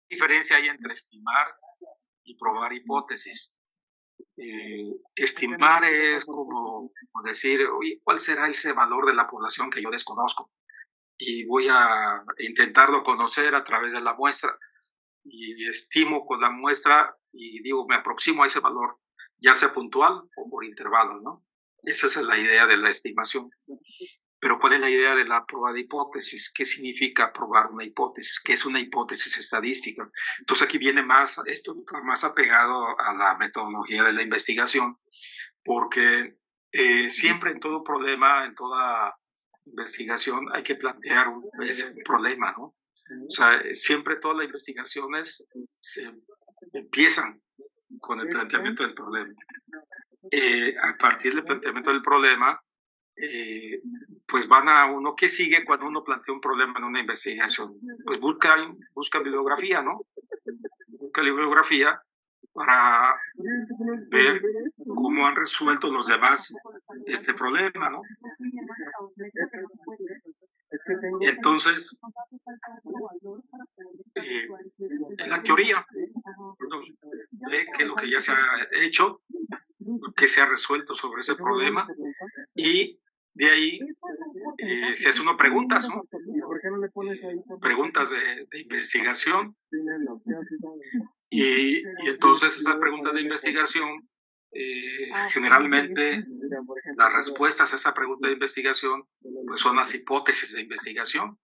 diferencia hay entre estimar y probar hipótesis? Estimar es como decir, oye, ¿cuál será ese valor de la población que yo desconozco? Y voy a intentarlo conocer a través de la muestra y estimo con la muestra y digo, me aproximo a ese valor, ya sea puntual o por intervalos, ¿no? Esa es la idea de la estimación. Pero ¿cuál es la idea de la prueba de hipótesis? ¿Qué significa probar una hipótesis? ¿Qué es una hipótesis estadística? Entonces aquí viene más, esto está más apegado a la metodología de la investigación, porque siempre en todo problema, en toda investigación, hay que plantear ese problema, ¿no? O sea, siempre todas las investigaciones se empiezan con el planteamiento del problema. A partir del planteamiento del problema, pues van a uno, ¿qué sigue cuando uno plantea un problema en una investigación? Pues busca bibliografía, ¿no? Busca bibliografía para ver cómo han resuelto los demás este problema, ¿no? Entonces, en la teoría, uno ve que lo que ya se ha hecho, que se ha resuelto sobre ese problema, y de ahí se hace uno preguntas, ¿no? Preguntas de investigación, y entonces esas preguntas de investigación, generalmente las respuestas a esa pregunta de investigación pues son las hipótesis de investigación.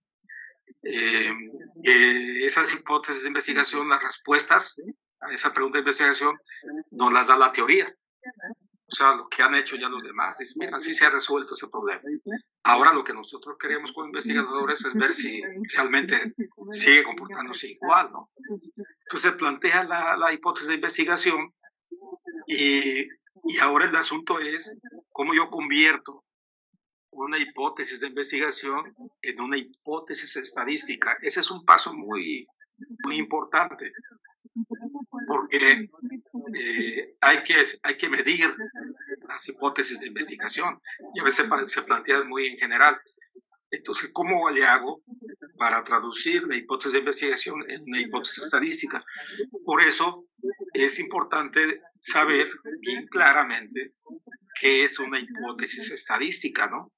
Esas hipótesis de investigación, las respuestas a esa pregunta de investigación, nos las da la teoría. O sea, lo que han hecho ya los demás. Dice, mira, así se ha resuelto ese problema. Ahora lo que nosotros queremos como investigadores es ver si realmente sigue comportándose igual, ¿no? Entonces plantea la hipótesis de investigación y ahora el asunto es cómo yo convierto una hipótesis de investigación en una hipótesis estadística. Ese es un paso muy, muy importante, porque hay que medir las hipótesis de investigación y a veces se plantean muy en general. Entonces, ¿cómo le hago para traducir la hipótesis de investigación en una hipótesis estadística? Por eso es importante saber bien claramente qué es una hipótesis estadística, ¿no?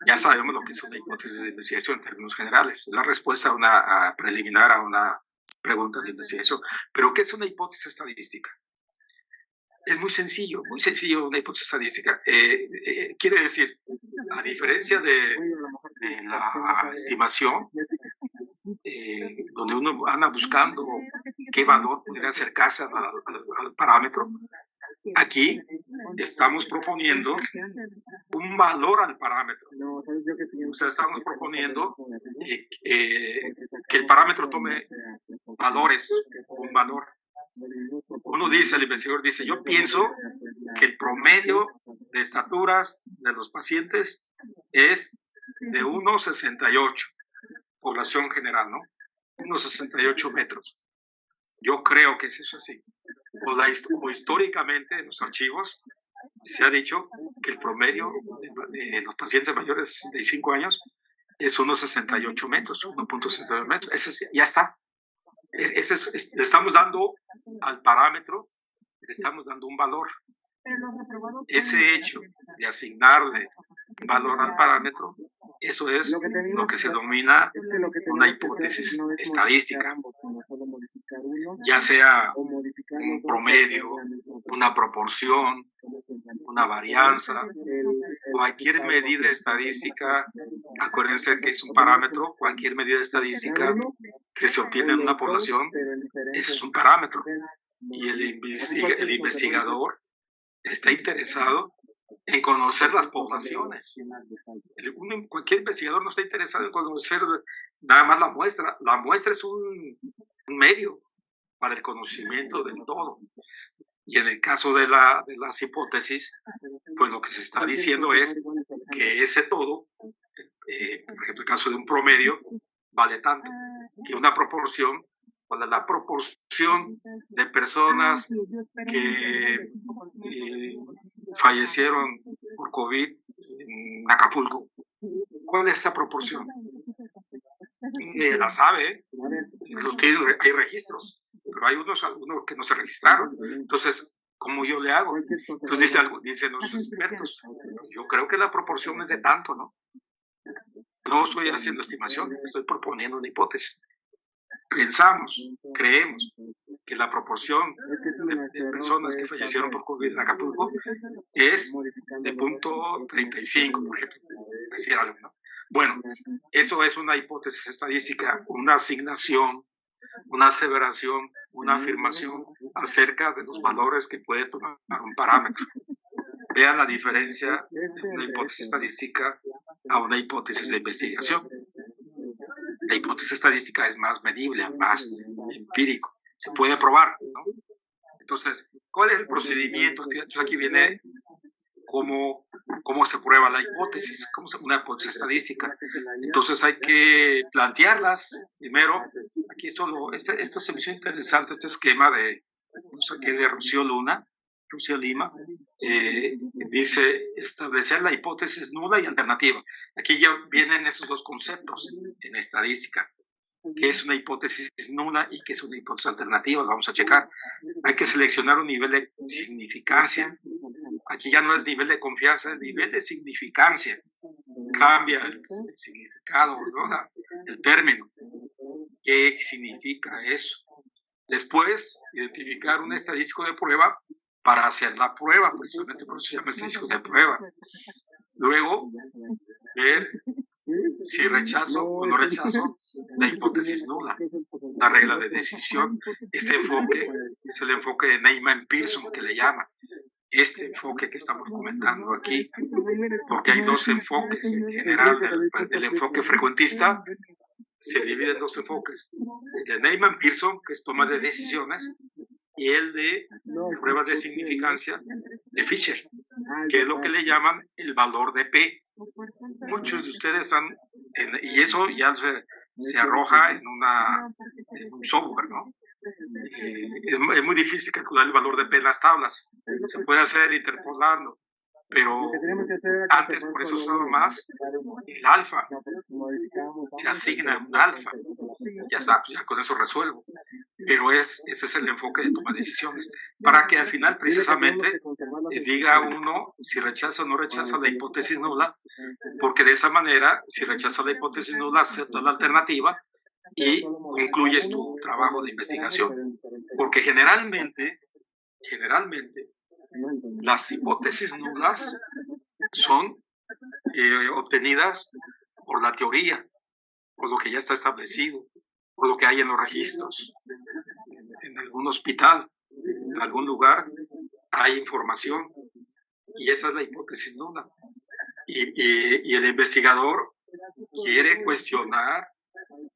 Ya sabemos lo que es una hipótesis de investigación en términos generales, la respuesta a una preliminar a una pregunta de investigación. Pero ¿qué es una hipótesis estadística? Es muy sencillo una hipótesis estadística. Quiere decir, a diferencia de la estimación, donde uno anda buscando qué valor puede acercarse al parámetro, aquí estamos proponiendo un valor al parámetro. O sea, estamos proponiendo que el parámetro tome valores, un valor. Uno dice, el investigador dice, yo pienso que el promedio de estaturas de los pacientes es de 1,68, población general, ¿no? 1,68 metros. Yo creo que es eso así. O históricamente en los archivos se ha dicho que el promedio de los pacientes mayores de 65 años es 1,68 metros, 1,68 metros. Ese ya está. Le estamos dando al parámetro, le estamos dando un valor. Ese hecho de asignarle valor al parámetro, eso es lo que se denomina una hipótesis estadística, ya sea un promedio, una proporción, una varianza, cualquier medida estadística. Acuérdense que es un parámetro, cualquier medida estadística que se obtiene en una población, ese es un parámetro. Y el investigador está interesado en conocer las poblaciones. Cualquier investigador no está interesado en conocer nada más la muestra. La muestra es un medio para el conocimiento del todo. Y en el caso de las hipótesis, pues lo que se está diciendo es que ese todo, por ejemplo, el caso de un promedio, vale tanto, que una proporción, ¿cuál es la proporción de personas que fallecieron por COVID en Acapulco? ¿Cuál es esa proporción? La sabe, hay registros, pero hay algunos que no se registraron. Entonces, ¿cómo yo le hago? Entonces dicen los expertos, yo creo que la proporción es de tanto, ¿no? No estoy haciendo estimación, estoy proponiendo una hipótesis. Creemos que la proporción de personas que fallecieron por COVID en Acapulco es de 0.35, por ejemplo, decir algo, ¿no? Bueno, eso es una hipótesis estadística, una asignación, una aseveración, una afirmación acerca de los valores que puede tomar un parámetro. Vean la diferencia de una hipótesis estadística a una hipótesis de investigación. La hipótesis estadística es más medible, más empírico, se puede probar, ¿no? Entonces, ¿cuál es el procedimiento? Entonces aquí viene cómo se prueba la hipótesis, una hipótesis estadística. Entonces hay que plantearlas primero. Aquí esto se me hizo interesante, este esquema de Rocío Lima, dice establecer la hipótesis nula y alternativa. Aquí ya vienen esos dos conceptos en estadística. ¿Qué es una hipótesis nula y qué es una hipótesis alternativa? Lo vamos a checar. Hay que seleccionar un nivel de significancia. Aquí ya no es nivel de confianza, es nivel de significancia. Cambia el significado, ¿no? El término. ¿Qué significa eso? Después, identificar un estadístico de prueba para hacer la prueba, precisamente por eso se llama estadístico de prueba. Luego, ver si rechazo o no rechazo la hipótesis nula, la regla de decisión. Este enfoque es el enfoque de Neyman-Pearson, que le llama. Este enfoque que estamos comentando aquí, porque hay dos enfoques en general del enfoque frecuentista. Se divide en dos enfoques, el de Neyman-Pearson, que es toma de decisiones, y el de pruebas de significancia de Fisher, que es lo que le llaman el valor de P. Muchos de ustedes y eso ya se arroja en un software, ¿no? Es muy difícil calcular el valor de P en las tablas. Se puede hacer interpolando, pero antes por eso usaba más el alfa. Se asigna un alfa. Ya está, ya con eso resuelvo. Pero ese es el enfoque de toma de decisiones. Para que al final precisamente diga uno si rechaza o no rechaza la hipótesis nula, porque de esa manera, si rechaza la hipótesis nula, acepta la alternativa y concluyes tu trabajo de investigación. Porque generalmente, las hipótesis nulas son obtenidas por la teoría, por lo que ya está establecido, por lo que hay en los registros. En algún hospital, en algún lugar, hay información y esa es la hipótesis nula. Y el investigador quiere cuestionar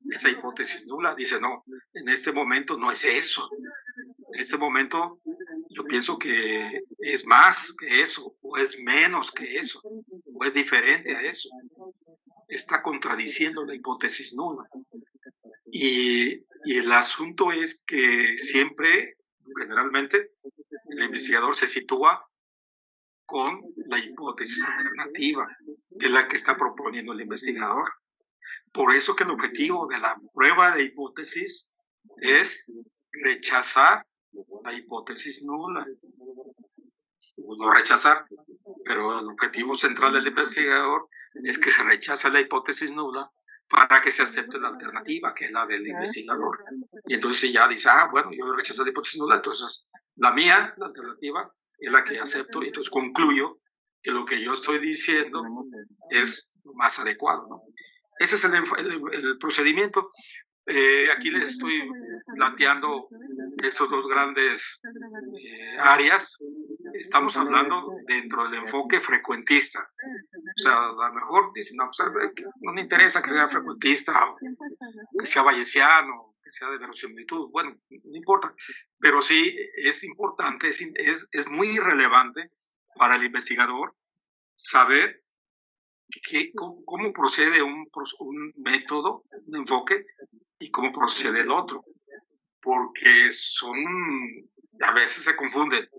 esa hipótesis nula. Dice, no, en este momento no es eso. En este momento yo pienso que es más que eso, o es menos que eso, o es diferente a eso. Está contradiciendo la hipótesis nula. Y el asunto es que siempre, generalmente, el investigador se sitúa con la hipótesis alternativa, que es la que está proponiendo el investigador. Por eso que el objetivo de la prueba de hipótesis es rechazar la hipótesis nula. No rechazar, pero el objetivo central del investigador es que se rechace la hipótesis nula para que se acepte la alternativa, que es la del investigador. Y entonces ya dice, bueno, yo rechazo la hipótesis nula, entonces la mía, la alternativa, es la que acepto, y entonces concluyo que lo que yo estoy diciendo es más adecuado, ¿no? Ese es el procedimiento. Aquí les estoy planteando esos dos grandes áreas. Estamos hablando dentro del enfoque frecuentista. O sea, a lo mejor dicen, no, pues, no me interesa que sea frecuentista, o que sea bayesiano, que sea de verosimilitud. Bueno, no importa. Pero sí es importante, es muy relevante para el investigador saber cómo procede un método, un enfoque, y cómo procede el otro. Porque a veces se confunden.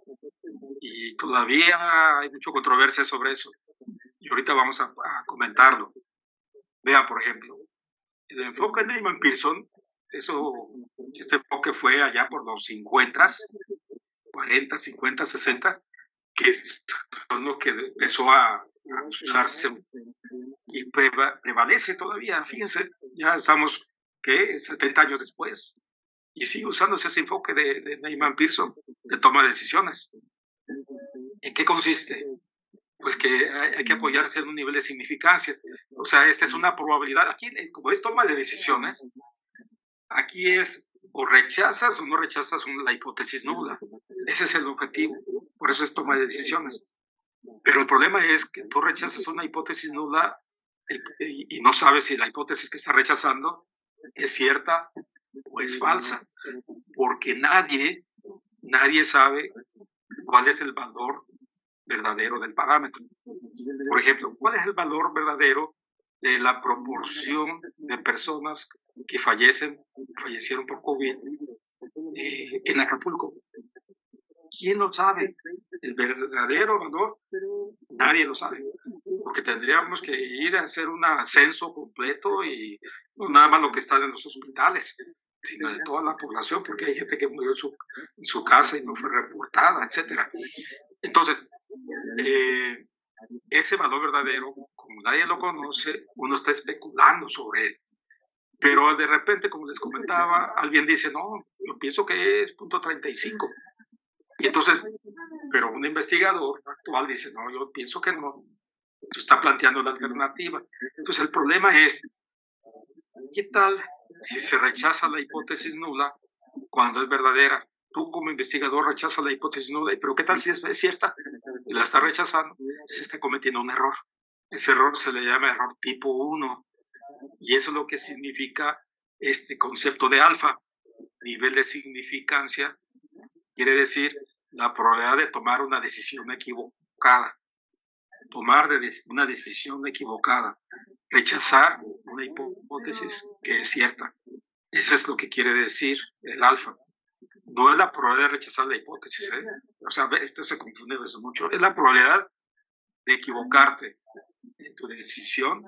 Y todavía hay mucha controversia sobre eso. Y ahorita vamos a comentarlo. Vean, por ejemplo, el enfoque de Neyman-Pearson Este enfoque fue allá por los 50, 40, 50, 60, que son lo que empezó a usarse y prevalece todavía. Fíjense, ya estamos, ¿qué? 70 años después, y sigue usándose ese enfoque de Neyman Pearson de toma de decisiones. ¿En qué consiste? Pues que hay que apoyarse en un nivel de significancia. O sea, esta es una probabilidad. Aquí, como es toma de decisiones, aquí es o rechazas o no rechazas la hipótesis nula. Ese es el objetivo. Por eso es toma de decisiones. Pero el problema es que tú rechazas una hipótesis nula y no sabes si la hipótesis que está rechazando es cierta o es falsa, porque nadie sabe cuál es el valor verdadero del parámetro. Por ejemplo, ¿cuál es el valor verdadero de la proporción de personas que fallecieron por COVID en Acapulco? ¿Quién lo sabe? El verdadero valor, nadie lo sabe, porque tendríamos que ir a hacer un censo completo y no nada más lo que está en los hospitales, sino de toda la población, porque hay gente que murió en su casa y no fue reportada, etcétera. Entonces, ese valor verdadero, como nadie lo conoce, uno está especulando sobre él. Pero de repente, como les comentaba, alguien dice, no, yo pienso que es 0.35. Y entonces, pero un investigador actual dice, no, yo pienso que no. Entonces está planteando la alternativa. Entonces el problema es, ¿qué tal si se rechaza la hipótesis nula cuando es verdadera? Tú como investigador rechazas la hipótesis nula, pero ¿qué tal si es cierta? Y la está rechazando, se está cometiendo un error. Ese error se le llama error tipo 1. Y eso es lo que significa este concepto de alfa. Nivel de significancia quiere decir la probabilidad de tomar una decisión equivocada. Tomar una decisión equivocada. Rechazar una hipótesis que es cierta. Eso es lo que quiere decir el alfa. No es la probabilidad de rechazar la hipótesis. O sea, esto se confunde mucho. Es la probabilidad de equivocarte en tu decisión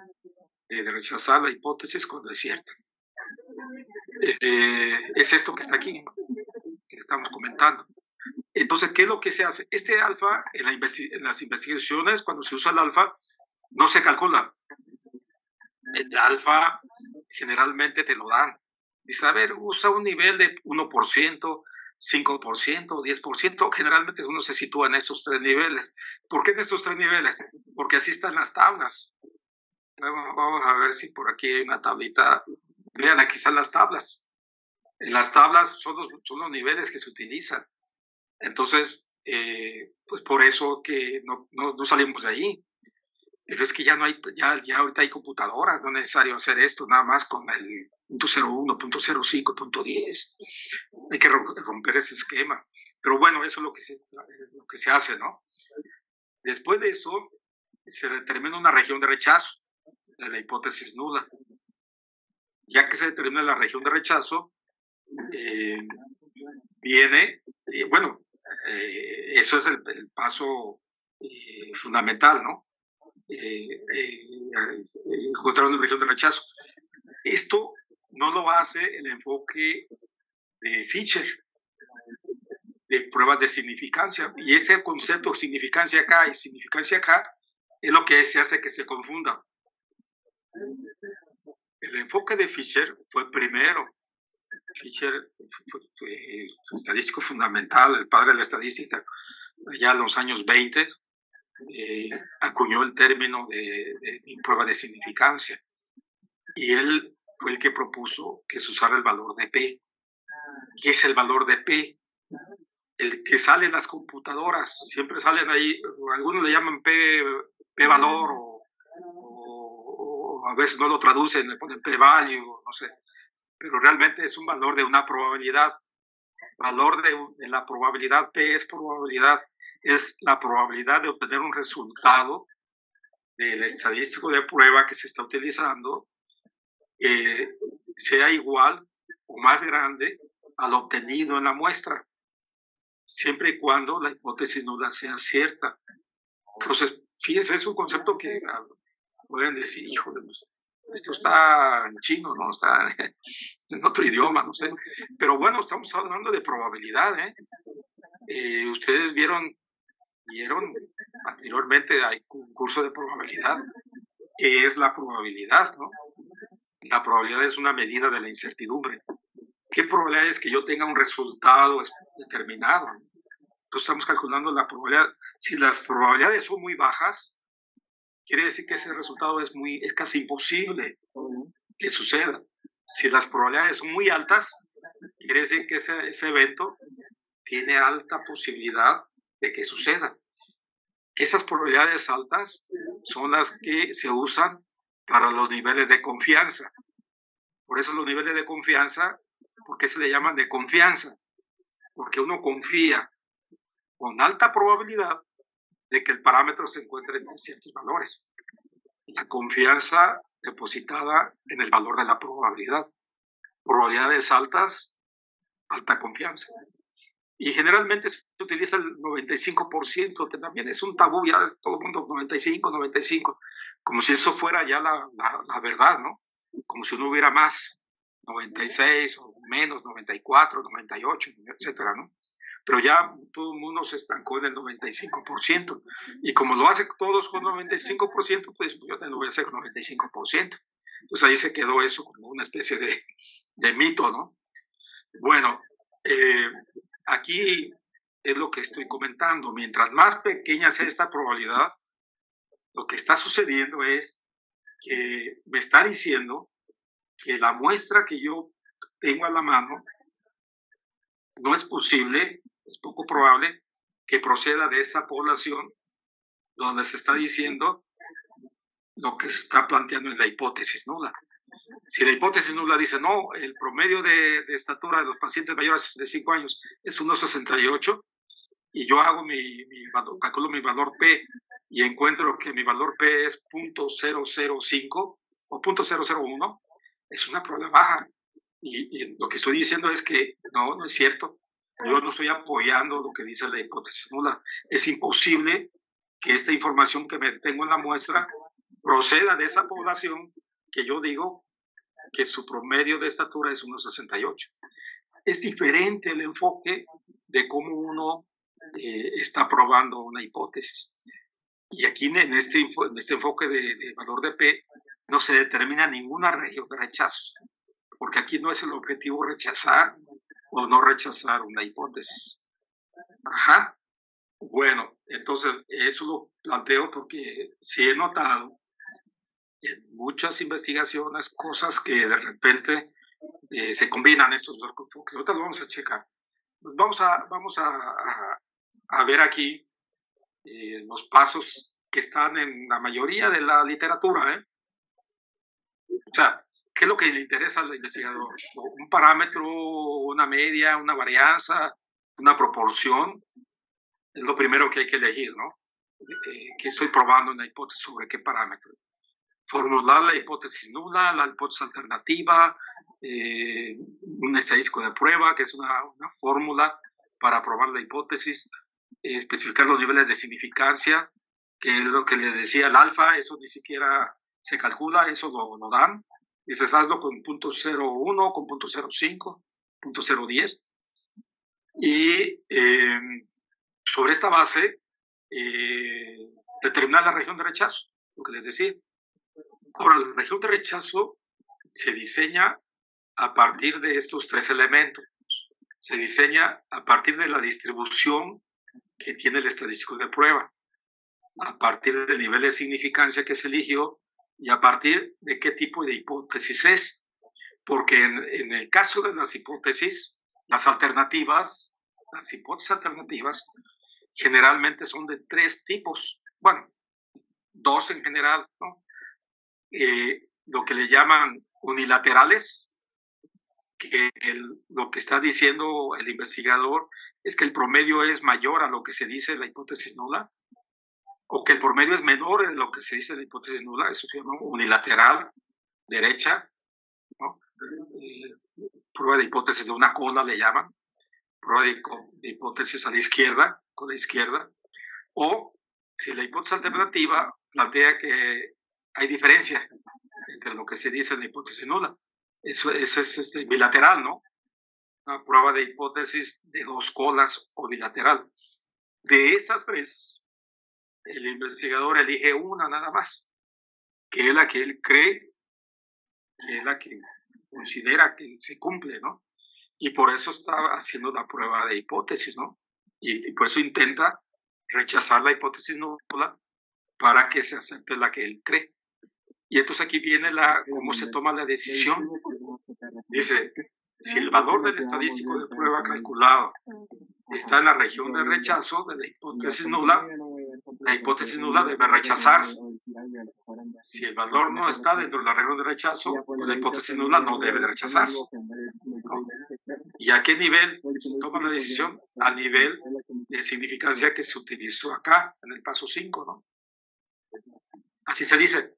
de rechazar la hipótesis cuando es cierta. Es esto que está aquí, que estamos comentando. Entonces, ¿qué es lo que se hace? Este alfa, en las investigaciones, cuando se usa el alfa, no se calcula. El alfa generalmente te lo dan. Dice, a ver, usa un nivel de 1%, 5%, 10%. Generalmente uno se sitúa en esos tres niveles. ¿Por qué en estos tres niveles? Porque así están las tablas. Vamos a ver si por aquí hay una tablita. Vean, aquí están las tablas. En las tablas son los niveles que se utilizan. Entonces, pues por eso que no salimos de ahí. Pero es que ya no hay, ya ahorita hay computadoras, no es necesario hacer esto nada más con el .01, .05, .10. Hay que romper ese esquema. Pero bueno, eso es lo que se hace, ¿no? Después de eso, se determina una región de rechazo de la hipótesis nula. Ya que se determina la región de rechazo, viene, bueno, eso es el paso fundamental, ¿no? Encontrar una región de rechazo. Esto no lo hace el enfoque de Fisher, de pruebas de significancia. Y ese concepto de significancia acá y significancia acá es lo que se hace que se confunda. El enfoque de Fisher fue primero. Fisher fue estadístico fundamental, el padre de la estadística, allá en los años 20, acuñó el término de prueba de significancia. Y él fue el que propuso que se usara el valor de P. ¿Qué es el valor de P? El que sale en las computadoras, siempre salen ahí, algunos le llaman P valor o a veces no lo traducen, le ponen P value, no sé, pero realmente es un valor de una probabilidad. Valor de la probabilidad, P es probabilidad, es la probabilidad de obtener un resultado del estadístico de prueba que se está utilizando, sea igual o más grande al obtenido en la muestra, siempre y cuando la hipótesis nula sea cierta. Entonces, fíjense, es un concepto que pueden decir, híjole, Esto está en chino, ¿no? Está en otro idioma, no sé. Pero bueno, estamos hablando de probabilidad, ¿eh? Ustedes vieron anteriormente, hay un curso de probabilidad. ¿Qué es la probabilidad, no? La probabilidad es una medida de la incertidumbre. ¿Qué probabilidad es que yo tenga un resultado determinado? Entonces estamos calculando la probabilidad. Si las probabilidades son muy bajas, quiere decir que ese resultado es casi imposible que suceda. Si las probabilidades son muy altas, quiere decir que ese evento tiene alta posibilidad de que suceda. Esas probabilidades altas son las que se usan para los niveles de confianza. Por eso los niveles de confianza, ¿por qué se le llaman de confianza? Porque uno confía con alta probabilidad de que el parámetro se encuentre en ciertos valores. La confianza depositada en el valor de la probabilidad. Probabilidades altas, alta confianza. Y generalmente se utiliza el 95%, que también es un tabú, ya todo el mundo 95, 95, como si eso fuera ya la verdad, ¿no? Como si no hubiera más, 96 o menos, 94, 98, etcétera, ¿no? Pero ya todo el mundo se estancó en el 95%. Y como lo hacen todos con 95%, pues yo también lo voy a hacer con 95%. Entonces ahí se quedó eso como una especie de mito, ¿no? Bueno, aquí es lo que estoy comentando. Mientras más pequeña sea esta probabilidad, lo que está sucediendo es que me está diciendo que la muestra que yo tengo a la mano no es posible, es poco probable que proceda de esa población donde se está diciendo lo que se está planteando en la hipótesis nula. Si la hipótesis nula dice, no, el promedio de estatura de los pacientes mayores de 65 años es 1,68 y yo hago calculo mi valor P y encuentro que mi valor P es 0.005 o 0.001, es una probabilidad baja. Y lo que estoy diciendo es que no es cierto. Yo no estoy apoyando lo que dice la hipótesis nula. Es imposible que esta información que me tengo en la muestra proceda de esa población que yo digo que su promedio de estatura es 1,68. Es diferente el enfoque de cómo uno está probando una hipótesis. Y aquí en este enfoque de valor de P no se determina ninguna región de rechazo, porque aquí no es el objetivo rechazar o no rechazar una hipótesis. Ajá. Bueno, entonces eso lo planteo porque sí he notado en muchas investigaciones cosas que de repente se combinan estos dos enfoques. Ahorita lo vamos a checar. Vamos a ver aquí los pasos que están en la mayoría de la literatura, ¿eh? O sea, ¿qué es lo que le interesa al investigador? Un parámetro, una media, una varianza, una proporción, es lo primero que hay que elegir, ¿no? ¿Qué estoy probando en la hipótesis sobre qué parámetro? Formular la hipótesis nula, la hipótesis alternativa, un estadístico de prueba, que es una fórmula para probar la hipótesis, especificar los niveles de significancia, que es lo que les decía el alfa, eso ni siquiera se calcula, eso lo dan. Dices, hazlo con .01, con .05, .010. Y sobre esta base, determinar la región de rechazo, lo que les decía. Ahora, la región de rechazo se diseña a partir de estos tres elementos. Se diseña a partir de la distribución que tiene el estadístico de prueba, a partir del nivel de significancia que se eligió y a partir de qué tipo de hipótesis es. Porque en el caso de las hipótesis, las hipótesis alternativas, generalmente son de tres tipos. Bueno, dos en general, ¿no? Lo que le llaman unilaterales, que lo que está diciendo el investigador es que el promedio es mayor a lo que se dice en la hipótesis nula, o que el promedio es menor a lo que se dice en la hipótesis nula, eso se llama unilateral, derecha, ¿no? Prueba de hipótesis de una cola le llaman, prueba de hipótesis a la izquierda, con la izquierda, o si la hipótesis alternativa plantea que hay diferencia entre lo que se dice en la hipótesis nula. Eso es bilateral, ¿no? Una prueba de hipótesis de dos colas o bilateral. De estas tres, el investigador elige una nada más, que es la que él cree, que es la que considera que se cumple, ¿no? Y por eso está haciendo la prueba de hipótesis, ¿no? Y por eso intenta rechazar la hipótesis nula para que se acepte la que él cree. Y entonces aquí viene cómo se toma la decisión. Dice, si el valor del estadístico de prueba calculado está en la región de rechazo de la hipótesis nula, la hipótesis nula debe rechazarse. Si el valor no está dentro de la región de rechazo, la hipótesis nula no debe de rechazarse, ¿no? ¿Y a qué nivel se toma la decisión? Al nivel de significancia que se utilizó acá, en el paso 5, ¿no? Así se dice.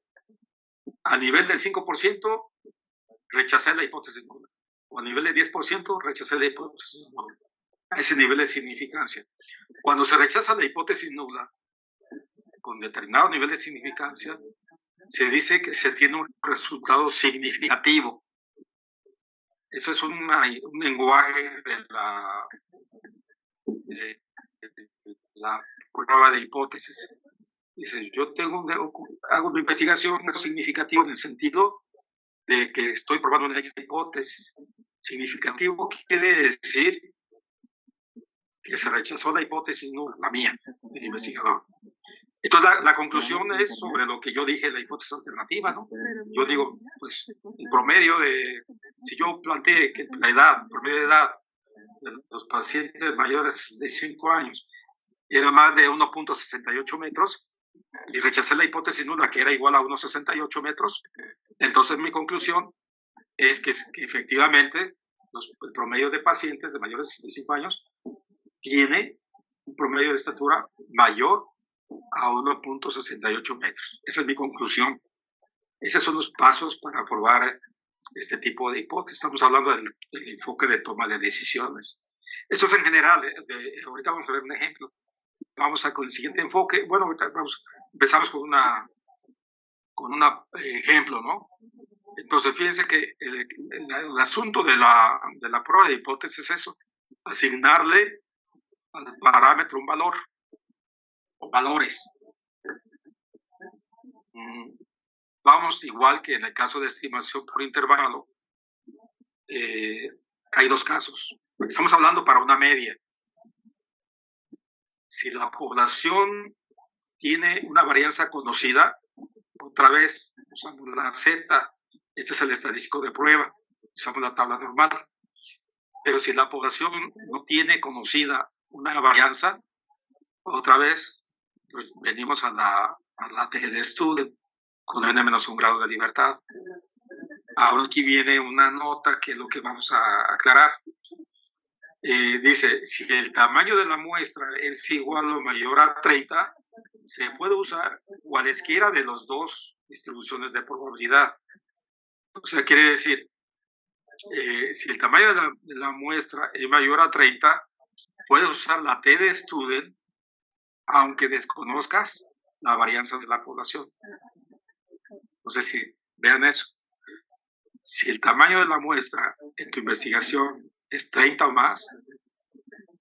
A nivel del 5%, rechacé la hipótesis nula. O a nivel de 10%, rechacé la hipótesis nula. A ese nivel de significancia. Cuando se rechaza la hipótesis nula, con determinado nivel de significancia, se dice que se tiene un resultado significativo. Eso es un lenguaje de la prueba de hipótesis. Dice, yo hago una investigación significativa en el sentido de que estoy probando una hipótesis. Significativo quiere decir que se rechazó la hipótesis nula, la mía, del investigador. Entonces la conclusión es sobre lo que yo dije, la hipótesis alternativa, ¿no? Yo digo, pues, el promedio si yo planteé que el promedio de edad de los pacientes mayores de 5 años era más de 1.68 metros, y rechacé la hipótesis nula, que era igual a 1.68 metros, entonces mi conclusión es que efectivamente el promedio de pacientes de mayores de 5 años tiene un promedio de estatura mayor a 1.68 metros. Esa es mi conclusión. Esos son los pasos para probar este tipo de hipótesis. Estamos hablando del enfoque de toma de decisiones. Eso es en general. Ahorita vamos a ver un ejemplo. Vamos con el siguiente enfoque. Bueno, empezamos con un ejemplo, ¿no? Entonces, fíjense que el asunto de la prueba de hipótesis es eso, asignarle al parámetro un valor o valores. Vamos, igual que en el caso de estimación por intervalo, hay dos casos. Estamos hablando para una media. Si la población tiene una varianza conocida, otra vez usamos la Z, este es el estadístico de prueba, usamos la tabla normal. Pero si la población no tiene conocida una varianza, otra vez pues, venimos a la T de student con n menos un grado de libertad. Ahora aquí viene una nota que es lo que vamos a aclarar. Dice, si el tamaño de la muestra es igual o mayor a 30, se puede usar cualesquiera de las dos distribuciones de probabilidad. O sea, quiere decir, si el tamaño de la muestra es mayor a 30, puedes usar la T de student, aunque desconozcas la varianza de la población. No sé si vean eso. Si el tamaño de la muestra en tu investigación es 30 o más,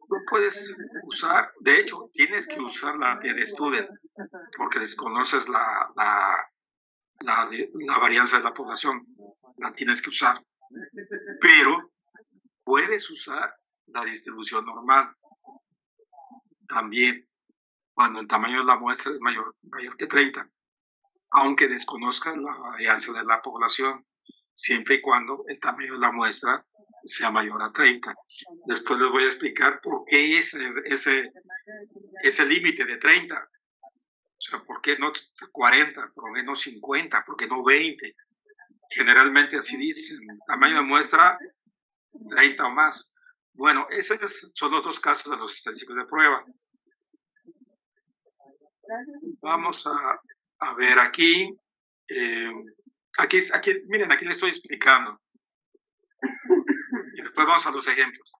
no puedes usar, de hecho, tienes que usar la T de student, porque desconoces la varianza de la población, la tienes que usar. Pero puedes usar la distribución normal también cuando el tamaño de la muestra es mayor que 30, aunque desconozcas la varianza de la población, siempre y cuando el tamaño de la muestra sea mayor a 30. Después les voy a explicar por qué ese límite de 30. O sea, ¿por qué no 40? ¿Por qué no 50? ¿Por qué no 20? Generalmente así dicen, tamaño de muestra 30 o más. Bueno, esos son los dos casos de los estadísticos de prueba. Vamos a ver aquí. Miren, aquí les estoy explicando. Y después vamos a los ejemplos.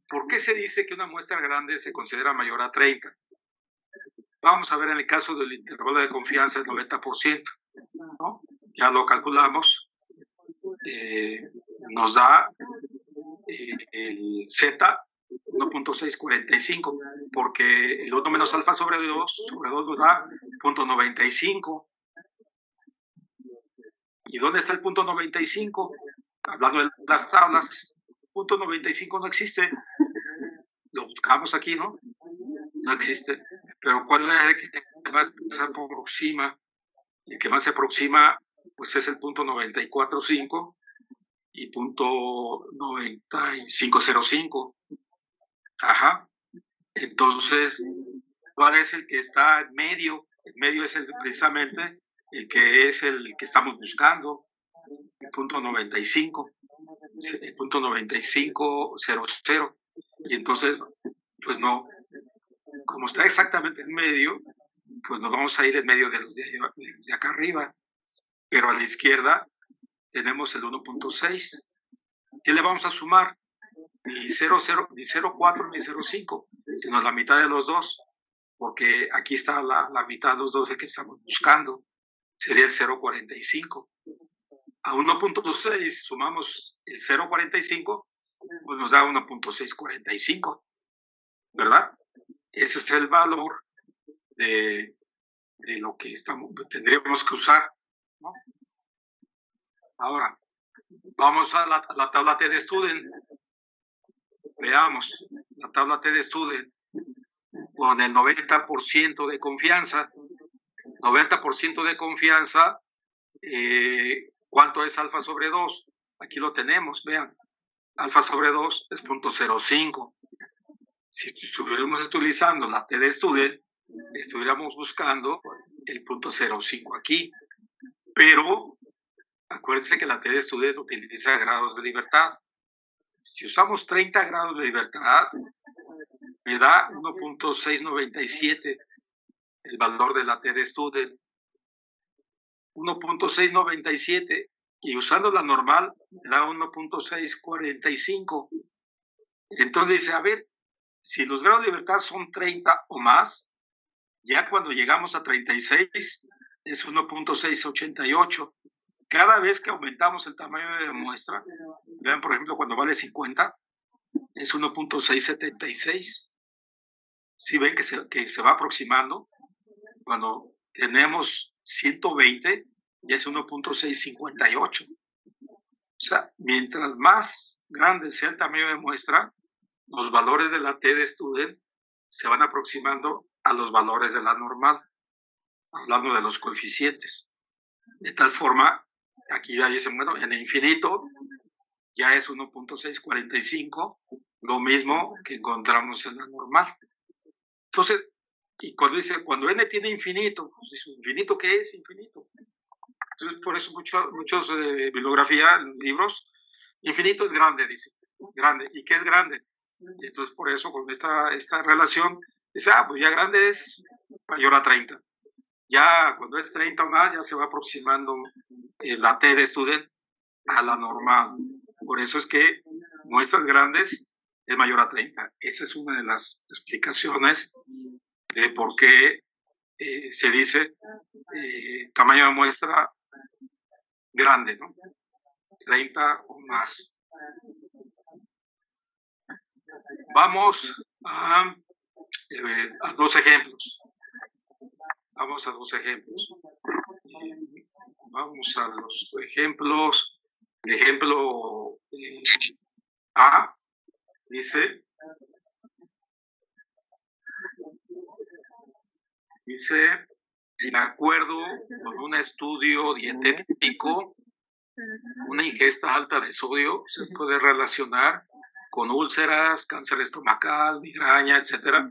¿Por qué se dice que una muestra grande se considera mayor a 30? Vamos a ver en el caso del intervalo de confianza el 90%. ¿no? Ya lo calculamos, nos da el Z 1.645, porque el 1 menos alfa sobre 2 nos da 0.95. ¿Y dónde está el 0.95? Hablando de las tablas, 0.95 no existe. Lo buscamos aquí, ¿no? No existe. Pero ¿cuál es el que más se aproxima? El que más se aproxima, pues es el 0.945 y 0.9505. Ajá. Entonces, ¿cuál es el que está en medio? El medio es precisamente el que estamos buscando, el 0.95, el 0.9500. Y entonces, pues no, como está exactamente en medio, pues nos vamos a ir en medio de los de acá arriba. Pero a la izquierda tenemos el 1.6. ¿Qué le vamos a sumar? Ni 0,0, ni 0,4, ni 0,5, sino la mitad de los dos, porque aquí está la mitad de los dos que estamos buscando. Sería el 0,45. A 1.6 sumamos el 0,45, pues nos da 1.645, ¿verdad? Ese es el valor de lo que tendríamos que usar, ¿no? Ahora, vamos a la tabla T de Student. Veamos, la tabla T de Student con el 90% de confianza. 90% de confianza, ¿cuánto es alfa sobre 2? Aquí lo tenemos, vean. Alfa sobre 2 es 0.05. Si estuviéramos utilizando la T de Student, estuviéramos buscando el 0.05 aquí. Pero acuérdense que la T de Student utiliza grados de libertad. Si usamos 30 grados de libertad, me da 1.697 el valor de la T de Student. 1.697 y usando la normal me da 1.645. Entonces dice, a ver, si los grados de libertad son 30 o más, ya cuando llegamos a 36 es 1.688. Cada vez que aumentamos el tamaño de la muestra, vean por ejemplo cuando vale 50, es 1.676. Si ven que se va aproximando, cuando tenemos 120, ya es 1.658. O sea, mientras más grande sea el tamaño de muestra, los valores de la T de Student se van aproximando a los valores de la normal, hablando de los coeficientes. De tal forma, aquí ya dicen, bueno, en el infinito ya es 1.645, lo mismo que encontramos en la normal. Entonces, y cuando dice, cuando n tiene infinito, pues dice, ¿infinito qué es? Infinito. Entonces, por eso muchos de bibliografía, libros, infinito es grande, dice. Grande. ¿Y qué es grande? Y entonces, por eso, con esta relación, dice, pues ya grande es mayor a 30. Ya cuando es 30 o más, ya se va aproximando la T de Student a la normal. Por eso es que muestras grandes es mayor a 30. Esa es una de las explicaciones de por qué se dice tamaño de muestra grande, ¿no? 30 o más. Vamos a dos ejemplos. Vamos a dos ejemplos. Vamos a los ejemplos. El ejemplo A dice, de acuerdo con un estudio dietético, una ingesta alta de sodio se puede relacionar con úlceras, cáncer estomacal, migraña, etc.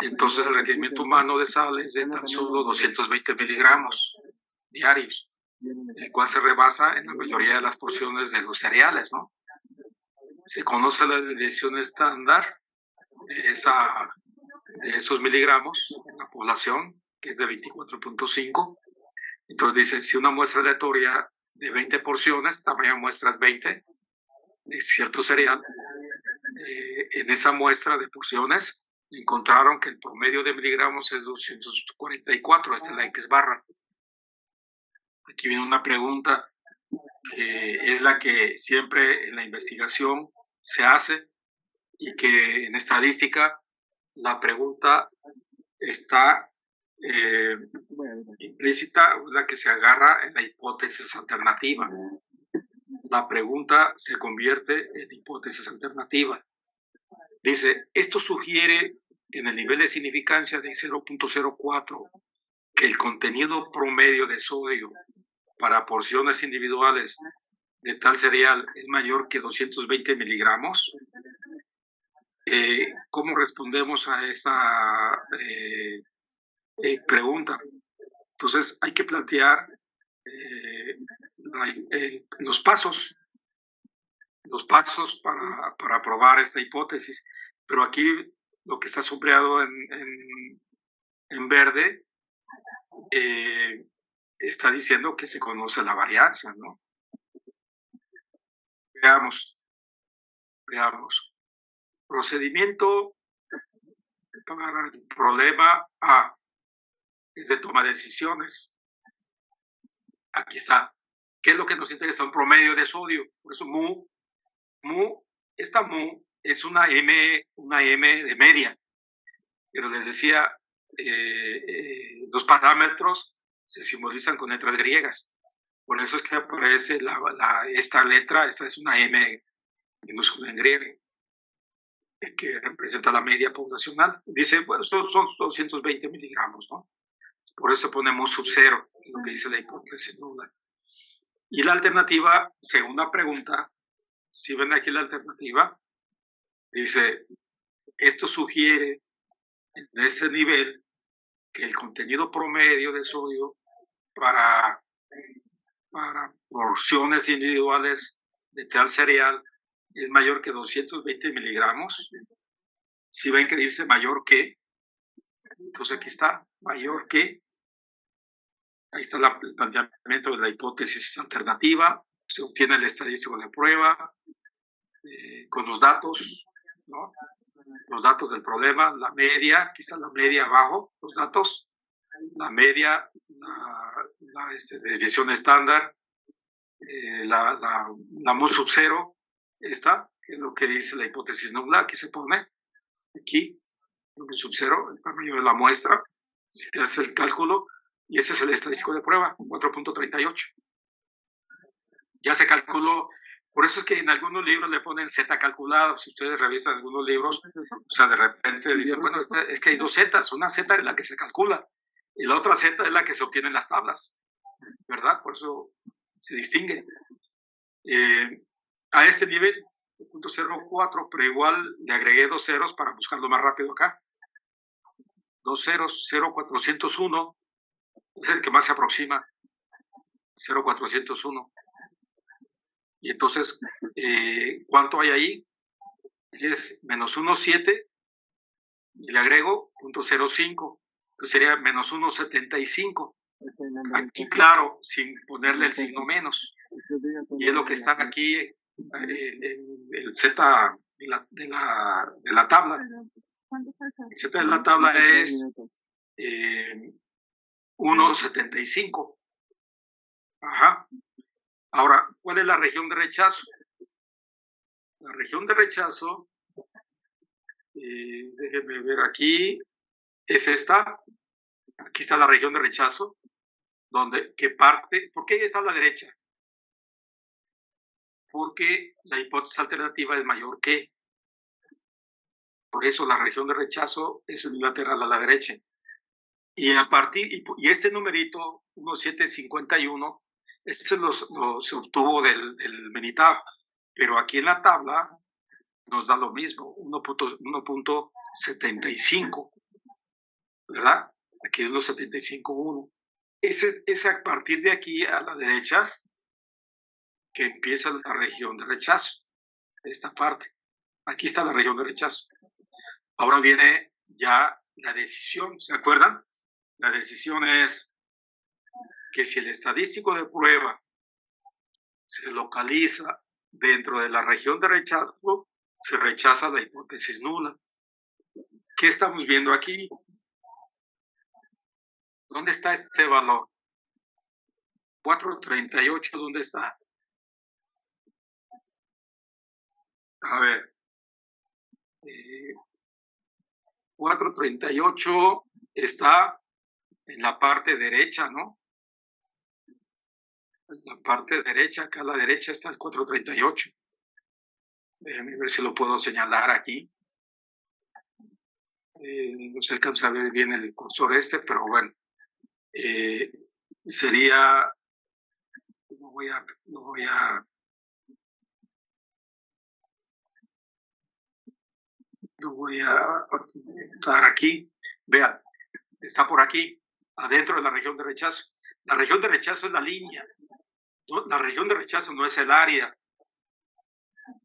Entonces el requerimiento humano de sal es de tan solo 220 miligramos diarios, el cual se rebasa en la mayoría de las porciones de los cereales, ¿no? Se conoce la desviación estándar de esos miligramos en la población, que es de 24.5. Entonces dice, si una muestra aleatoria de 20 porciones, tamaño de muestra es 20, de cierto cereal, en esa muestra de porciones encontraron que el promedio de miligramos es 244, esta es la X barra. Aquí viene una pregunta que es la que siempre en la investigación se hace y que en estadística la pregunta está implícita, la que se agarra en la hipótesis alternativa. La pregunta se convierte en hipótesis alternativa. Dice, esto sugiere en el nivel de significancia de 0.04 que el contenido promedio de sodio para porciones individuales de tal cereal es mayor que 220 miligramos. ¿Cómo respondemos a esa pregunta? Entonces hay que plantear los pasos para probar esta hipótesis. Pero aquí lo que está sombreado en verde está diciendo que se conoce la varianza, ¿no? Veamos. Procedimiento para el problema A es de toma de decisiones. Aquí está. ¿Qué es lo que nos interesa? Un promedio de sodio. Por eso esta mu es una M de media. Pero les decía, los parámetros se simbolizan con letras griegas. Por eso es que aparece esta letra, esta es una M minúscula en griego, que representa la media poblacional. Dice, bueno, son 220 miligramos, ¿no? Por eso ponemos sub cero, lo que dice la hipótesis nula. Y la alternativa, segunda pregunta, si ven aquí la alternativa, dice, esto sugiere en este nivel que el contenido promedio de sodio para porciones individuales de tal cereal es mayor que 220 miligramos. Si ven que dice mayor que, entonces aquí está, mayor que. Ahí está el planteamiento de la hipótesis alternativa. Se obtiene el estadístico de prueba con los datos, ¿no? Los datos del problema, la media, aquí está la media abajo, los datos, la media, la desviación estándar, la mu sub cero, esta, que es lo que dice la hipótesis nula, aquí se pone, aquí, mu sub cero, el tamaño de la muestra, se hace el cálculo, y ese es el estadístico de prueba, 4.38. Ya se calculó, por eso es que en algunos libros le ponen Z calculado. Si ustedes revisan algunos libros, o sea, de repente dicen, bueno, es que hay dos Zetas, una Z es la que se calcula y la otra Z es la que se obtiene en las tablas, ¿verdad? Por eso se distingue. A ese nivel, 0.04, pero igual le agregué dos ceros para buscarlo más rápido acá. Dos ceros, 0.401, es el que más se aproxima, 0.401. Y entonces, ¿cuánto hay ahí? Es menos 1,7 y le agrego 0.05. Entonces sería menos 1,75. Aquí, claro, sin ponerle el signo menos. Y es lo que está aquí, el Z de la tabla. El Z de la tabla es 1,75. Ajá. Ahora, ¿cuál es la región de rechazo? La región de rechazo, déjenme ver aquí, es esta. Aquí está la región de rechazo, que parte. ¿Por qué está a la derecha? Porque la hipótesis alternativa es mayor que. Por eso la región de rechazo es unilateral a la derecha. Y este numerito, 1,751, este se obtuvo del Minitab, pero aquí en la tabla nos da lo mismo, 1.75, ¿verdad? Aquí es 1.75.1. Es a partir de aquí a la derecha que empieza la región de rechazo, esta parte. Aquí está la región de rechazo. Ahora viene ya la decisión, ¿se acuerdan? La decisión es que si el estadístico de prueba se localiza dentro de la región de rechazo, se rechaza la hipótesis nula. ¿Qué estamos viendo aquí? ¿Dónde está este valor? 438, ¿dónde está? A ver. 438 está en la parte derecha, ¿no? En la parte derecha, acá a la derecha está el 438. Déjenme ver si lo puedo señalar aquí. No se alcanza a ver bien el cursor pero bueno. Sería, lo voy a dar aquí. Vean, está por aquí, adentro de la región de rechazo. La región de rechazo es la línea. ¿No? La región de rechazo no es el área.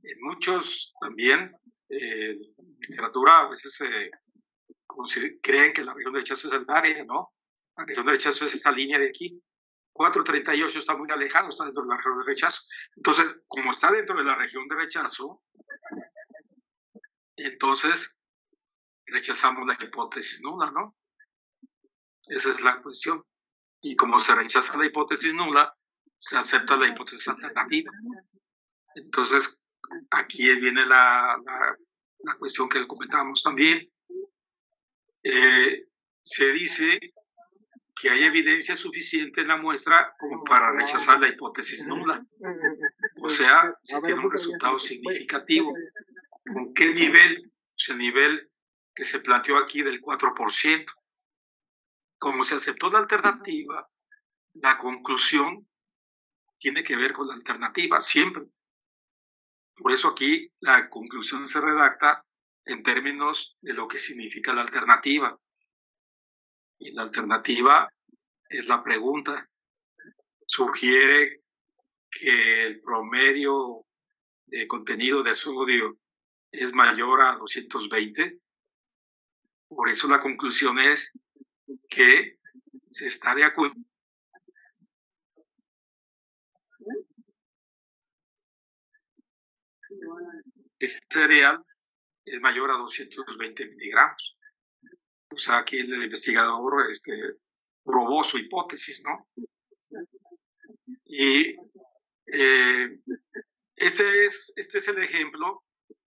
En muchos también, literatura a veces creen que la región de rechazo es el área, ¿no? La región de rechazo es esta línea de aquí. 438 está muy alejado, está dentro de la región de rechazo. Entonces, como está dentro de la región de rechazo, entonces rechazamos la hipótesis nula, ¿no? Esa es la cuestión. Y como se rechaza la hipótesis nula, se acepta la hipótesis alternativa. Entonces, aquí viene la cuestión que comentábamos también. Se dice que hay evidencia suficiente en la muestra como para rechazar la hipótesis nula. O sea, si tiene un resultado significativo. ¿Con qué nivel? Pues el nivel que se planteó aquí del 4%. Como se aceptó la alternativa, la conclusión tiene que ver con la alternativa, siempre. Por eso aquí la conclusión se redacta en términos de lo que significa la alternativa. Y la alternativa es la pregunta. Sugiere que el promedio de contenido de sodio es mayor a 220. Por eso la conclusión es que se está de acuerdo. Ese cereal es mayor a 220 miligramos. O sea, aquí el investigador probó su hipótesis, ¿no? Y este es el ejemplo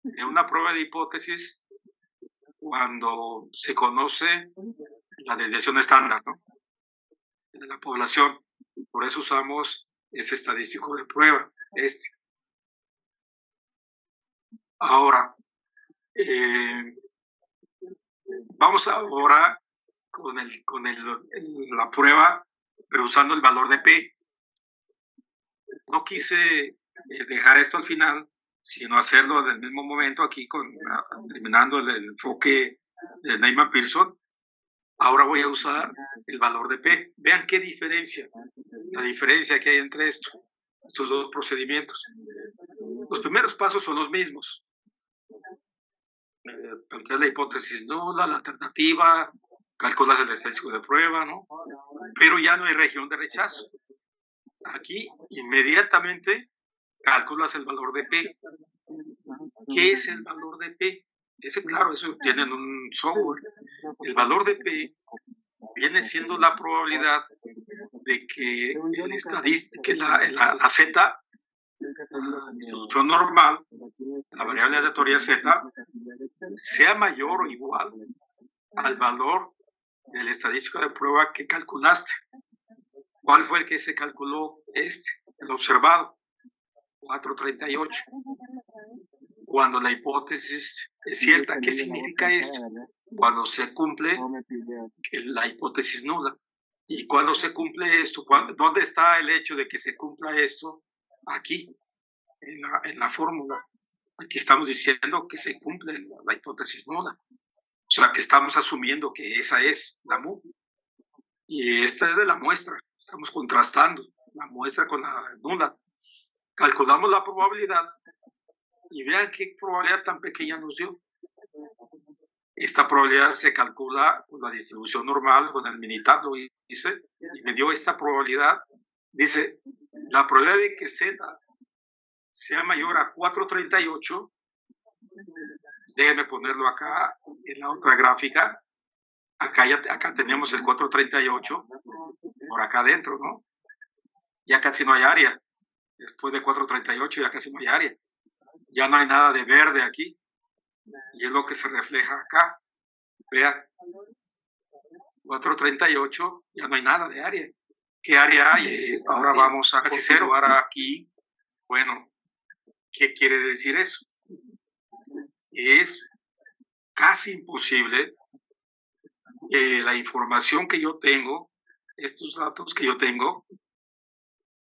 de una prueba de hipótesis cuando se conoce la desviación estándar, ¿no? De la población. Por eso usamos ese estadístico de prueba, Ahora, vamos ahora con la prueba, pero usando el valor de P. No quise dejar esto al final, sino hacerlo en el mismo momento aquí, terminando el enfoque de Neyman-Pearson. Ahora voy a usar el valor de P. Vean qué diferencia, la diferencia que hay entre estos dos procedimientos. Los primeros pasos son los mismos. Plantear la hipótesis nula, la alternativa, calculas el estadístico de prueba, ¿no? Pero ya no hay región de rechazo. Aquí inmediatamente calculas el valor de P. ¿Qué es el valor de P? Claro, eso tienen un software. El valor de P viene siendo la probabilidad de que la Z, la distribución normal, la variable aleatoria Z, sea mayor o igual al valor del estadístico de prueba que calculaste. ¿Cuál fue el que se calculó? El observado, 438. Cuando la hipótesis es cierta, ¿qué significa esto? Cuando se cumple la hipótesis nula. ¿Y cuando se cumple esto? ¿Dónde está el hecho de que se cumpla esto? Aquí, en la fórmula. Aquí estamos diciendo que se cumple la hipótesis nula. O sea, que estamos asumiendo que esa es la mu. Y esta es de la muestra. Estamos contrastando la muestra con la nula. Calculamos la probabilidad y vean qué probabilidad tan pequeña nos dio. Esta probabilidad se calcula con la distribución normal, con el Minitab lo hice, y me dio esta probabilidad. Dice, la probabilidad de que Z sea mayor a 438, déjenme ponerlo acá en la otra gráfica. Acá tenemos el 438 por acá adentro, ¿no? ya casi no hay área. Después de 4:38 ya casi no hay área. Ya no hay nada de verde aquí. Y es lo que se refleja acá. Vean, 4:38 ya no hay nada de área. ¿Qué área hay? Ahora vamos a continuar aquí. Bueno, ¿qué quiere decir eso? Es casi imposible la información que yo tengo, estos datos que yo tengo,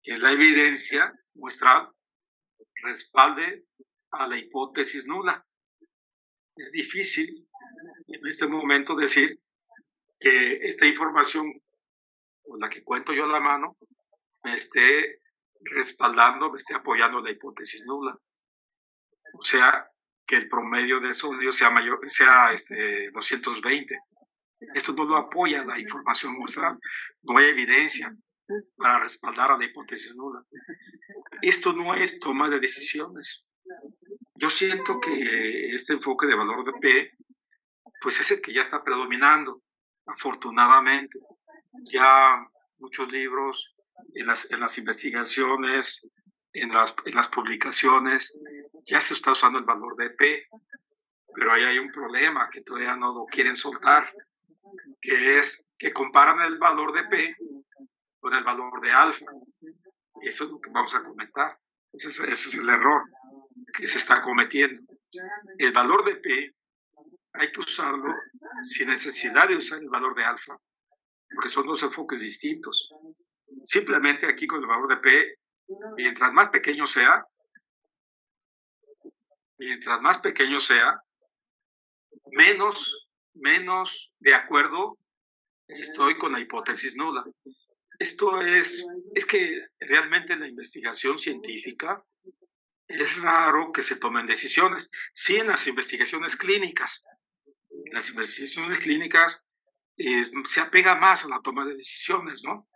que es la evidencia muestral, respalde a la hipótesis nula. Es difícil en este momento decir que esta información con la que cuento yo a la mano me esté respaldando, me esté apoyando la hipótesis nula. O sea, que el promedio de sodio sea mayor, sea 220. Esto no lo apoya la información muestral. No hay evidencia para respaldar a la hipótesis nula. Esto no es toma de decisiones. Yo siento que este enfoque de valor de P, pues es el que ya está predominando, afortunadamente. Ya muchos libros en las investigaciones, en las publicaciones, ya se está usando el valor de P, pero ahí hay un problema que todavía no lo quieren soltar, que es que comparan el valor de P con el valor de alfa. Y eso es lo que vamos a comentar. Ese es el error que se está cometiendo. El valor de P hay que usarlo sin necesidad de usar el valor de alfa, porque son dos enfoques distintos. Simplemente aquí con el valor de P, mientras más pequeño sea, menos de acuerdo estoy con la hipótesis nula. Esto es que realmente en la investigación científica es raro que se tomen decisiones. Sí, en las investigaciones clínicas. En las investigaciones clínicas se apega más a la toma de decisiones, ¿no?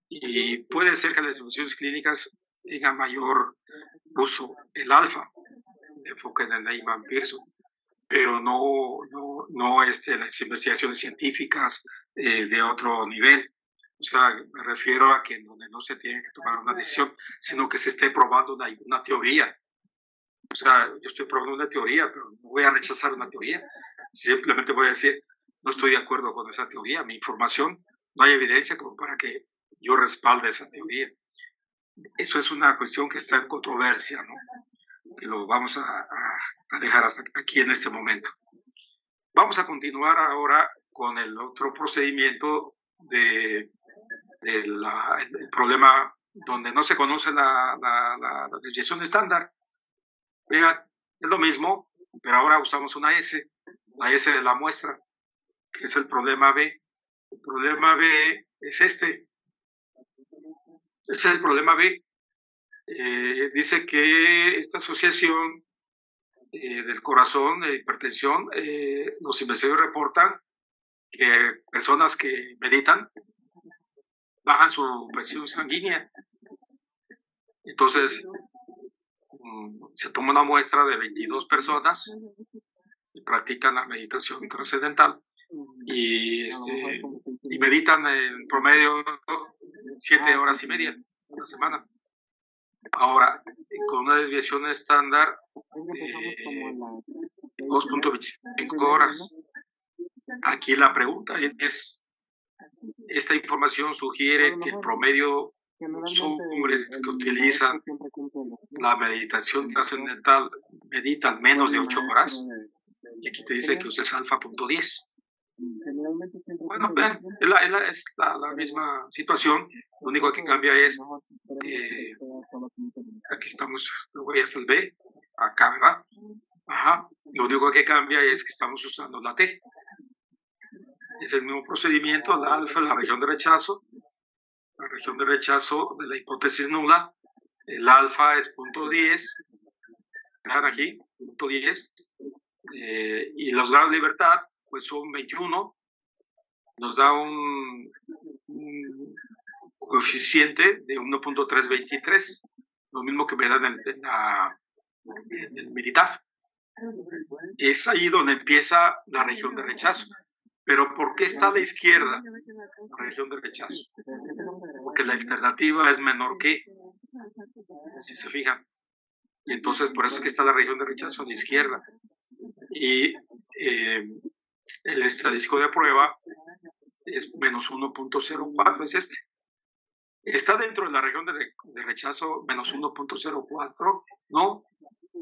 Y puede ser que las investigaciones clínicas tengan mayor uso el alfa, el enfoque de Neyman Pearson, pero no las investigaciones científicas de otro nivel. O sea, me refiero a que donde no se tiene que tomar una decisión, sino que se esté probando una teoría. O sea, yo estoy probando una teoría, pero no voy a rechazar una teoría. Simplemente voy a decir, no estoy de acuerdo con esa teoría. Mi información, no hay evidencia como para que yo respalde esa teoría. Eso es una cuestión que está en controversia, ¿no? Que lo vamos a dejar hasta aquí en este momento. Vamos a continuar ahora con el otro procedimiento del problema donde no se conoce la desviación estándar. Vean, es lo mismo, pero ahora usamos una S, la S de la muestra, que es el problema B. El problema B es este. Ese es el problema B. Dice que esta asociación del corazón, de hipertensión, los investigadores reportan que personas que meditan bajan su presión sanguínea. Entonces, se toma una muestra de 22 personas y practican la meditación trascendental y meditan en promedio 7 horas y media a la semana. Ahora, con una desviación estándar de 2.25 horas. Aquí la pregunta es, esta información sugiere que el promedio son hombres que utilizan la meditación trascendental, meditan menos de 8 horas, y aquí te dice que uses alfa.10. Bueno, vean, es la misma situación, lo único que cambia es, aquí estamos, lo voy hasta el B, acá, ¿verdad? Ajá, lo único que cambia es que estamos usando la T. Es el mismo procedimiento, la alfa, la región de rechazo de la hipótesis nula, el alfa es 0.10, vean aquí, 0.10, y los grados de libertad pues son 21, nos da un coeficiente de 1.323, lo mismo que me dan en el militar. Es ahí donde empieza la región de rechazo. Pero ¿por qué está a la izquierda la región de rechazo? Porque la alternativa es menor que, si se fijan. Y entonces por eso es que está la región de rechazo a la izquierda. Y el estadístico de prueba es menos 1.04, es este. Está dentro de la región de rechazo menos 1.04, no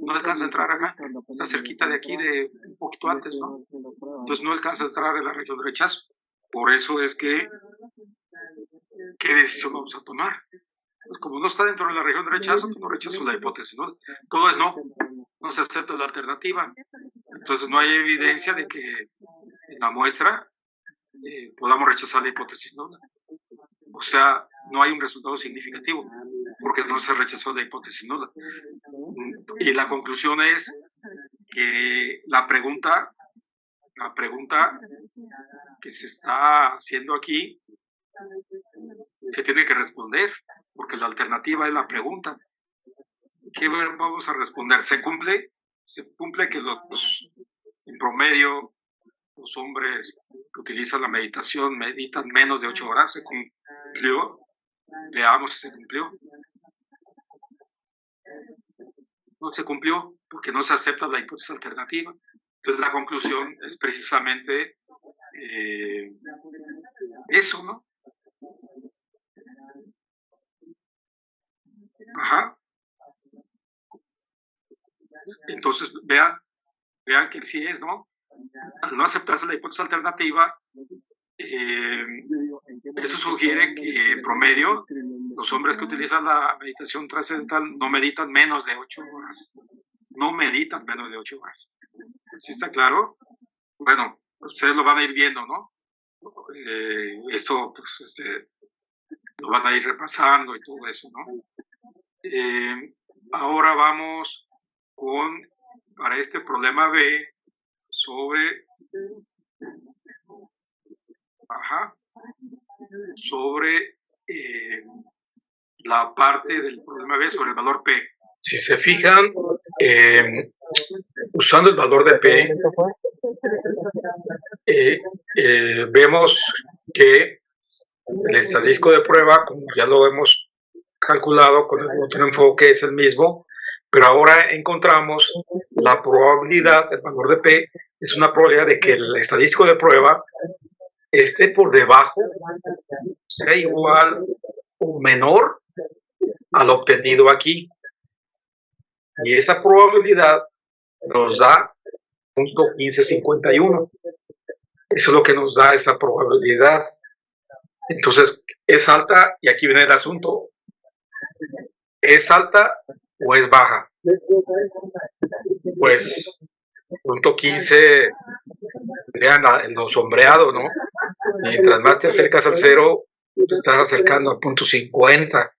alcanza a entrar acá, está cerquita de aquí, de un poquito antes, ¿no? Entonces no alcanza a entrar en la región de rechazo. Por eso es que, ¿qué decisión vamos a tomar? Pues como no está dentro de la región de rechazo, pues no rechazo la hipótesis, ¿no? Todo es no se acepta la alternativa. Entonces no hay evidencia de que en la muestra podamos rechazar la hipótesis, ¿no? O sea, no hay un resultado significativo porque no se rechazó la hipótesis nula. Y la conclusión es que la pregunta que se está haciendo aquí se tiene que responder, porque la alternativa es la pregunta. ¿Qué vamos a responder? ¿Se cumple? ¿Se cumple que en promedio los hombres que utilizan la meditación meditan menos de 8 horas? ¿Se cumplió? Veamos si se cumplió. No se cumplió porque no se acepta la hipótesis alternativa. Entonces la conclusión es precisamente eso, ¿no? Ajá. Entonces vean que sí es, ¿no? Al no aceptarse la hipótesis alternativa, eso sugiere que en promedio los hombres que utilizan la meditación trascendental no meditan menos de 8 horas. No meditan menos de 8 horas. ¿Sí está claro? Bueno, ustedes lo van a ir viendo, ¿no? Esto, pues, lo van a ir repasando y todo eso, ¿no? Ahora vamos para este problema B, sobre la parte del problema B sobre el valor P. Si se fijan, usando el valor de P, vemos que el estadístico de prueba, como ya lo hemos calculado con el botón de enfoque, es el mismo, pero ahora encontramos la probabilidad, el valor de P, es una probabilidad de que el estadístico de prueba esté por debajo, sea igual o menor al obtenido aquí. Y esa probabilidad nos da 0.1551. Eso es lo que nos da esa probabilidad. Entonces, ¿es alta? Y aquí viene el asunto. ¿Es alta o es baja? Pues 0.15 vean lo sombreado, ¿no? Mientras más te acercas al cero, te estás acercando a 0.50.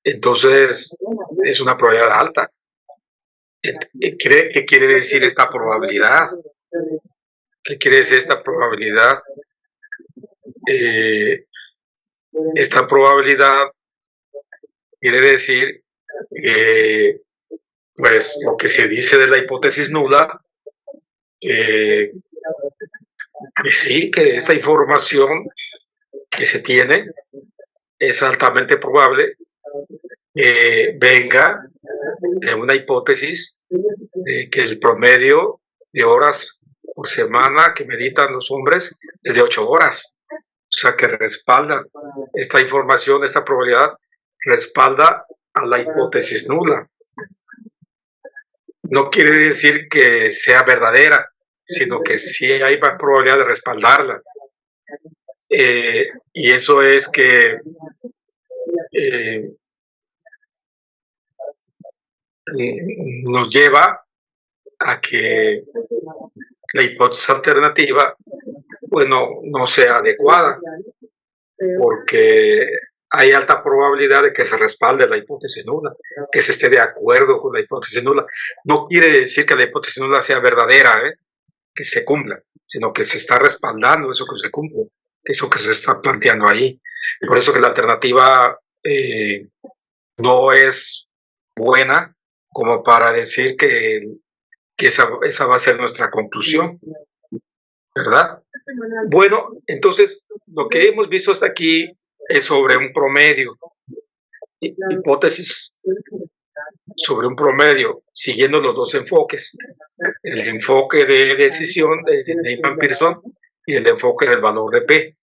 Entonces, es una probabilidad alta. ¿Qué quiere decir esta probabilidad? ¿Qué quiere decir esta probabilidad? Esta probabilidad quiere decir que, pues, lo que se dice de la hipótesis nula, que sí, que esta información que se tiene es altamente probable que venga de una hipótesis que el promedio de horas por semana que meditan los hombres es de 8 horas. O sea, que respalda esta información, esta probabilidad, respalda a la hipótesis nula. No quiere decir que sea verdadera, sino que sí hay más probabilidad de respaldarla. Y eso es que nos lleva a que la hipótesis alternativa, bueno, no sea adecuada, porque hay alta probabilidad de que se respalde la hipótesis nula, que se esté de acuerdo con la hipótesis nula. No quiere decir que la hipótesis nula sea verdadera, que se cumpla, sino que se está respaldando eso que se cumple, eso que se está planteando ahí. Por eso que la alternativa no es buena como para decir que esa va a ser nuestra conclusión. ¿verdad? Bueno, entonces lo que hemos visto hasta aquí es sobre un promedio, hipótesis sobre un promedio, siguiendo los dos enfoques, el enfoque de decisión de Ivan Pearson y el enfoque del valor de P.